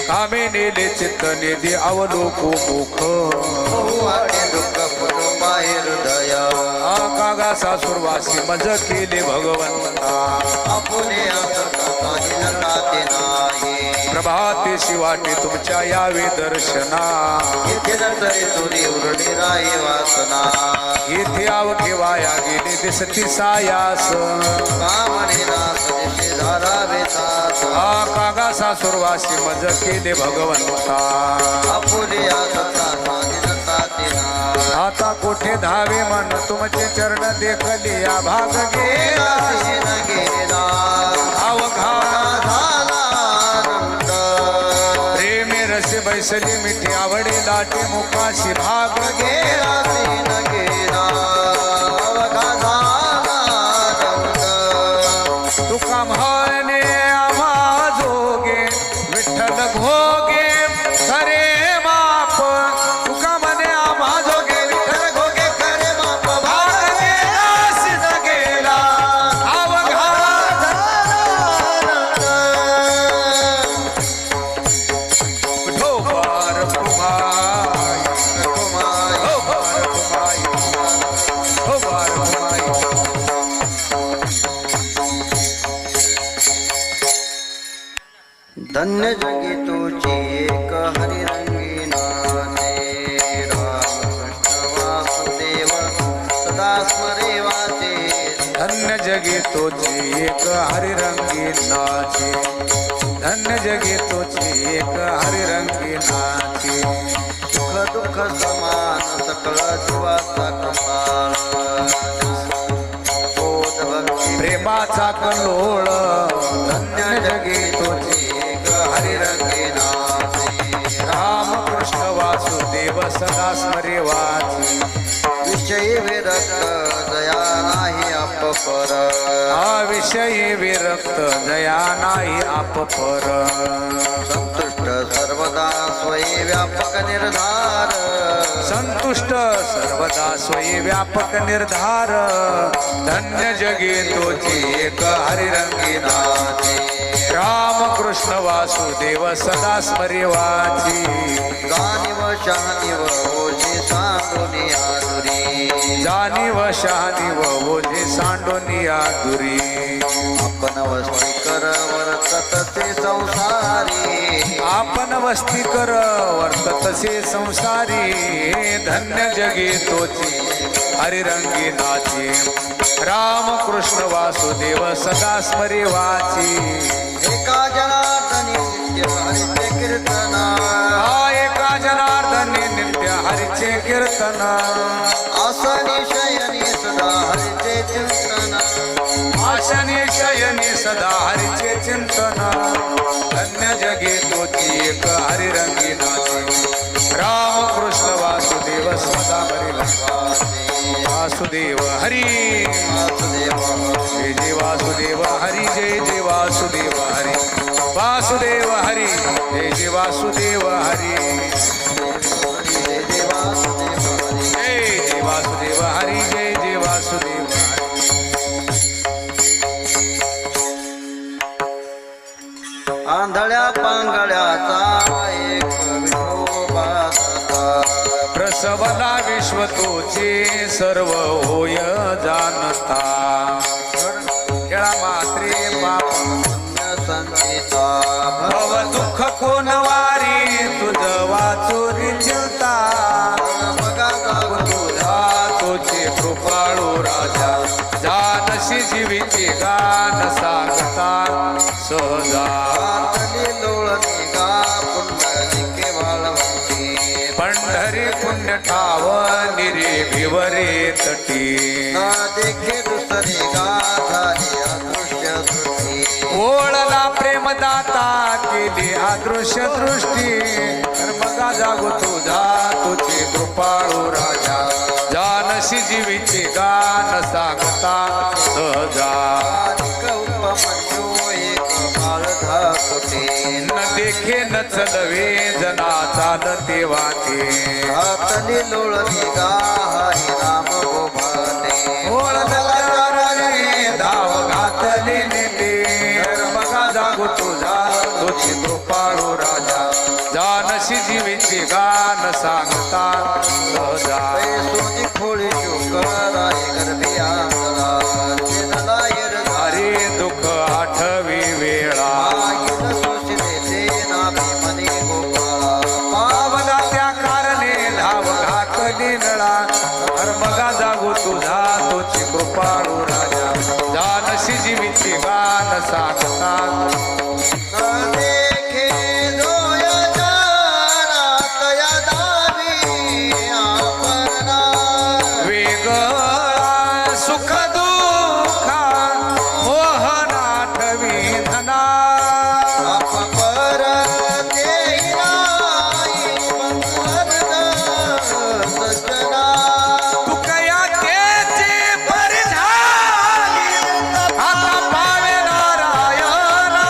Speaker 1: कामे नेले चित्त निधी अवलोकू मुख
Speaker 2: बहु वाटे दुःख पद पाहे हृदया
Speaker 1: कागा सासुरवासी मज केले भगवंता
Speaker 2: आपुले असता काही नकाते नाही
Speaker 1: प्रभाते वाटे तुमच्या यावे दर्शना
Speaker 2: येथे नंतरी तुरी उरडी राही वासना
Speaker 1: येथे अवघे वाया गेले दिसती सायास
Speaker 2: कामने नास दिशे धारावे तास
Speaker 1: कागा सासुरवासी मज केले भगवंता
Speaker 2: आपुले असता काही नकाते नाही
Speaker 1: आता कोठे धावे मन तुमचे चरण देखले या भाग गेला
Speaker 2: गेला गेला
Speaker 1: अवघा
Speaker 2: झाला आनंद
Speaker 1: प्रेमे रसे बैसली मिठी आवडे लाटे मुखाशी भाग गेला
Speaker 2: गेला सीन गेला अवघा झाला आनंद
Speaker 1: तुका म्हणे आम्हा जोगे विठ्ठल भोगे खरे बाप तुका म्हणे आम्हा जोगे विठ्ठल भोगे
Speaker 2: खरे बाप
Speaker 1: भाग गेला सिद्ध गेला अवघा ढोबार कुमाई ढोबार कुमाई ढोबार कुमाई
Speaker 2: धन्य जगी तुझी एक हरिरंगी नामे रामकृष्ण वासुदेव सदा स्मरे वाचे
Speaker 1: धन्य जगे तोची एक हरिरंगी नाचे धन्य जगे तोची एक हरिरंगी नाचे
Speaker 2: सुख दुःख समान सकळ जीवाचा कमाल बोध भक्ती
Speaker 1: प्रेमाचा कल्लोळ
Speaker 2: धन्य जगी तुझी एक हरिरंगी नामे
Speaker 1: रामकृष्ण वासुदेव सदा स्मरे वाची
Speaker 2: विषयी विरक्त दया नाही अपपर
Speaker 1: हा विषयी विरक्त जया नाही आपपर
Speaker 2: संतुष्ट सर्वदा स्वयं व्यापक निर्धार
Speaker 1: संतुष्ट सर्वदा स्वयं व्यापक निर्धार धन्य जगे तोची एक हरिरंगी नाचे रामकृष्ण वासुदेव सदा स्मरे वाची
Speaker 2: जाणीव शहाणीव ओझे सांडूनी आदुरी
Speaker 1: जाणीव शहाणीव ओझे सांडोनी आदुरी
Speaker 2: आपण वस्ती कर वर्ततसे संसारी
Speaker 1: आपण वस्ती कर वर्ततसे संसारी धन्य जगे तोची हरिरंगी नाचे रामकृष्ण वासुदेव सदा स्मरे वाची
Speaker 2: एका जनार्दनी नित्य हरिचे कीर्तन
Speaker 1: हा एका जनार्दनी नित्य हरीचे कीर्तन
Speaker 2: आसनी शयनी सदा हरिचे चिंतन
Speaker 1: आशनी शयनी सदा हरीचे चिंतन धन्य जगे तोची एक हरिरंगी नाचे रामकृष्ण वासुदेव सदा हरी वासुदेव हरी जय जय वासुदेव हरी जय जय वासुदेव हरी वासुदेव हरी जय जय वासुदेव हरी
Speaker 2: जय जय वासुदेव हरी
Speaker 1: जय जय वासुदेव हरी जय जय वासुदेव हरी
Speaker 2: आंधळ्या पांगळ्याचा एक विठोबा
Speaker 1: प्रसवला विश्व तोचे सर्व होय जानता खेळा मात्रे बाप
Speaker 2: पुण्य संचिता
Speaker 1: भव दुःख कोण वारी तुझ वाचोरी चिंता
Speaker 2: बघा
Speaker 1: तुझा तोचे कृपाळू राजा जानशी जीवीचे गान सांगता सहजा
Speaker 2: लोळणी गा पुण्य बाळवंती
Speaker 1: पंढरी पुण्य ठाव निरे भिवरे तटी
Speaker 2: ना देखे दुसरी गाधारी अदृश्य सृष्टी
Speaker 1: ओळला प्रेमदाता केली अदृश्य दृष्टी तर मगा जागो तुझा तुझे कृपाळू राजा जानशी जीवीचे गान सांगता सहजा
Speaker 2: उपमन्यू एक बाळ धाकुटे
Speaker 1: न देखे न चलवे जना चालते वाटे
Speaker 2: घातली लोळणी गा हरी राम गोभाने
Speaker 1: ओळखले धाव घातली नेते बघा जागो तुझा तोची कृपाळू राजा जानशी जीवीचे गान सांगता सहजा
Speaker 2: सोनी खोळी शोकराय गर्भी आंगला चिनलायर
Speaker 1: अरे दुःख आठवी वेळा
Speaker 2: आईन सुशिलेचे नाभी मनी गोपाळा
Speaker 1: पावला त्या कारणे धाव घातली नळा बघा जागो तुझा तोची कृपाळू राजा जानशी जीवीचे गान सांगता
Speaker 2: न देखे जोय जाना तया दावी आपणा
Speaker 1: वेगळा सुख दुःखा मोहनाठवी धना
Speaker 2: अपपर देई नाही पंचवर्ण सजना
Speaker 1: तुकया त्याचे परिधानी आता पावे नारायणा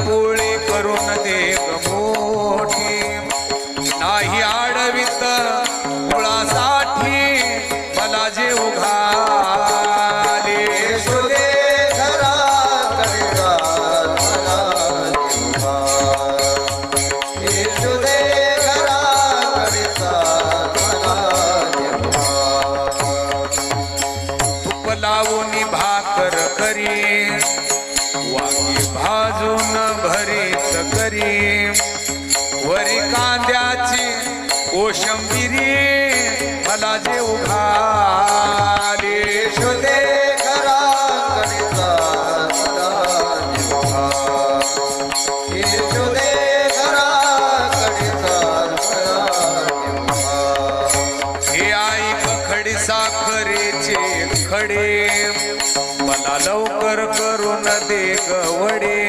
Speaker 1: पोळी करून दे ग मोठी नाही आडवित मुळासाठी मला जे उघाले
Speaker 2: यशोदे घराकडे चाल मला देवा यशोदे घराकडे चाल मला देवा
Speaker 1: तूप लावून भाकर करी वांगी भाजून भरीत करी वरी कांद्याची कोशिंबिरी मला जे उघाले
Speaker 2: यशोदे घराकडे चाल मला देवा यशोदे घराकडे चाल मला देवा
Speaker 1: हे आई खडी साखरेचे खडे मला लवकर करून दे ग वडे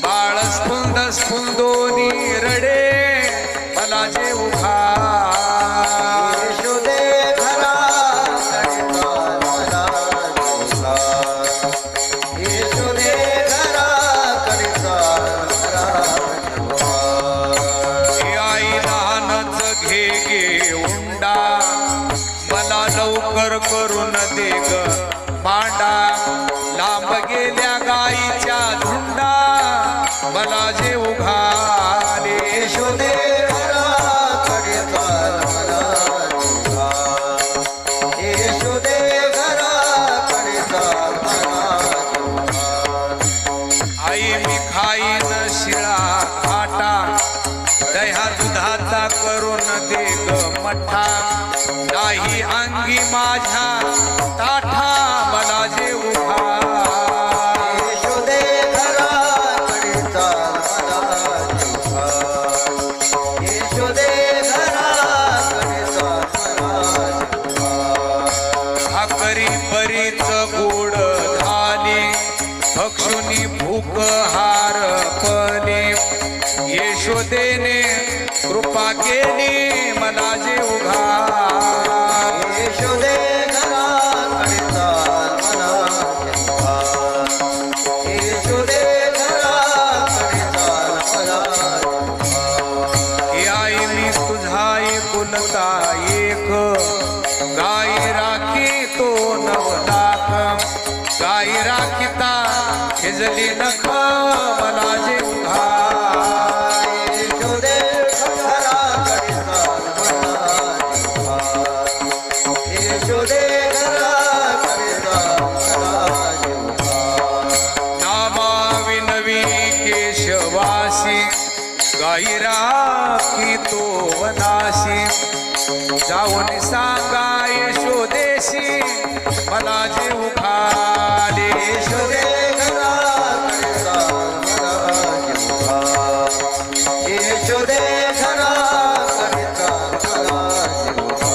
Speaker 1: बाळ स्फुंदोनी रडे मला जे उघाले
Speaker 2: यशोदे घराकडे चाल मला देवा यशोदे घराकडे चाल मला देवा
Speaker 1: हे आई लहानच घे गे उंडा मला लवकर करून दे ग मांडा लांब गेल्या गाईच्या झुंडा मला जे उघाले
Speaker 2: यशोदे घराकडे चाल मला देवा यशोदे घराकडे चाल मला देवा
Speaker 1: आई मी खाईन शिळा खाटा दह्या दुधाचा करून दे ग मठा नाही अंगी माझ्या ताठा मला जे उघाले
Speaker 2: यशोदे घराकडे चाल मला देवा यशोदे घराकडे चाल मला देवा
Speaker 1: भाकरी बरीच गोड झाली भक्षुनी भूक हार पली यशोदेने कृपा केली मला जे उघाले
Speaker 2: यशोदे घराकडे चाल मला देवा यशोदे घराकडे चाल मला देवा
Speaker 1: आई मी तुझा एकुलता एक गाई राखी तो नवलाख गाई राखिता शिजली नख मला जे उघाले
Speaker 2: यशोदे घराकडे चाल मला देवा यशोदे घराकडे चाल मला देवा
Speaker 1: नामा विनवी केशवासी गाई राखी तो वनाशी जाऊन सांगा यशोदेशी मला जे उघाले
Speaker 2: यशोदे घराकडे चाल मला देवा यशोदे घराकडे चाल मला देवा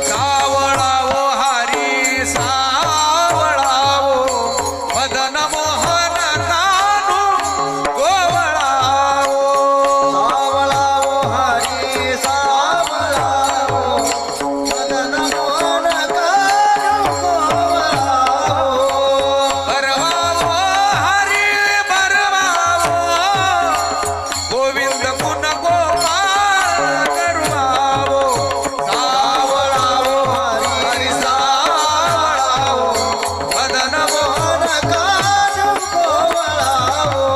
Speaker 1: सावळावो हरी सावळावो मदन मोहन कानू गोवळावो
Speaker 2: सावळावो हरी सावळावो मदन मोहन कानू गोवळावो
Speaker 1: बरवावो हरी बरवावो गोविंद गुण गोपाळ करवावो सावळावो हरी सावळावो मदन मोहन
Speaker 2: कानू गोवळावो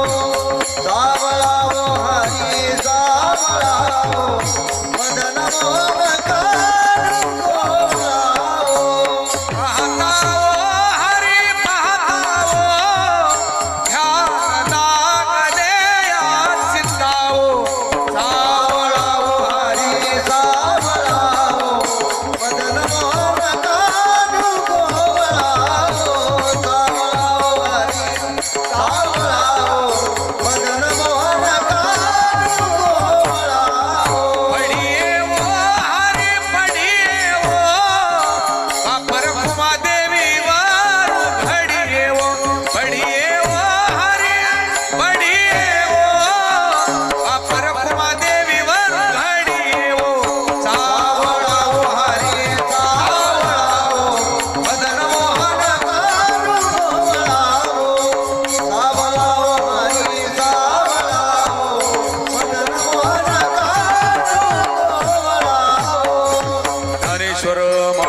Speaker 2: सावळावो हरी सावळावो मदन मोहन कानू गोवळावो
Speaker 1: पाहतावो हरी पाहतावो ध्यान लागले या चित्तावो सावळावो हरी
Speaker 2: सावळावो मदन मोहन कानू गोवळावो सावळावो हरी सावळावो मदन मोहन कानू गोवळावो
Speaker 1: पडिये वो हरी पडिये वो ज्ञानेश्वर